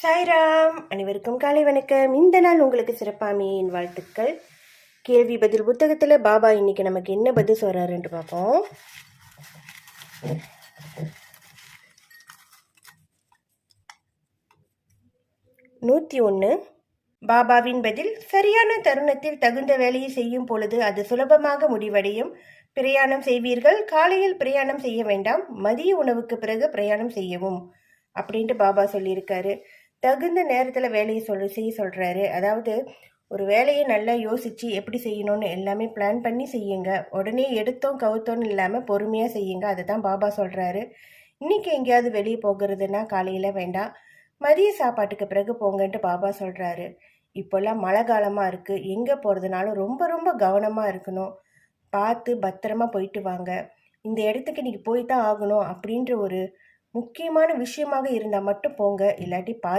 சாய்ராம், அனைவருக்கும் காலை வணக்கம். இந்த நாள் உங்களுக்கு சிறப்பாமையின் வாழ்த்துக்கள். கேள்வி பதில் புத்தகத்தில் பாபா இன்னைக்கு நமக்கு என்ன பதில் சொல்றாருன்னு பார்ப்போம். நூற்றி 1 பாபாவின் பதில்: சரியான தருணத்தில் தகுந்த வேலையை செய்யும் பொழுது அது சுலபமாக முடிவடையும். பிரயாணம் செய்வீர்கள், காலையில் பிரயாணம் செய்ய வேண்டாம், மதிய உணவுக்கு பிறகு பிரயாணம் செய்யவும் அப்படின்ட்டு பாபா சொல்லியிருக்காரு. தகுந்த நேரத்தில் வேலையை செய்ய சொல்கிறாரு. அதாவது ஒரு வேலையை நல்லா யோசித்து எப்படி செய்யணும்னு எல்லாமே பிளான் பண்ணி செய்யுங்க. உடனே எடுத்தோம் கவுத்தோன்னு இல்லாமல் பொறுமையாக செய்யுங்க. அதை தான் பாபா சொல்கிறாரு. இன்றைக்கி எங்கேயாவது வெளியே போகிறதுனா காலையில் வேண்டாம், மதிய சாப்பாட்டுக்கு பிறகு போங்கன்ட்டு பாபா சொல்கிறாரு. இப்போல்லாம் மழை காலமாக இருக்குது, எங்கே போகிறதுனாலும் ரொம்ப ரொம்ப கவனமாக இருக்கணும். பார்த்து பத்திரமா போயிட்டு வாங்க. இந்த இடத்துக்கு நீங்கள் போய் தான் ஆகணும் அப்படின்ற ஒரு முக்கியமான விஷயமாக இருந்தால் மட்டும் போங்க, இல்லாட்டி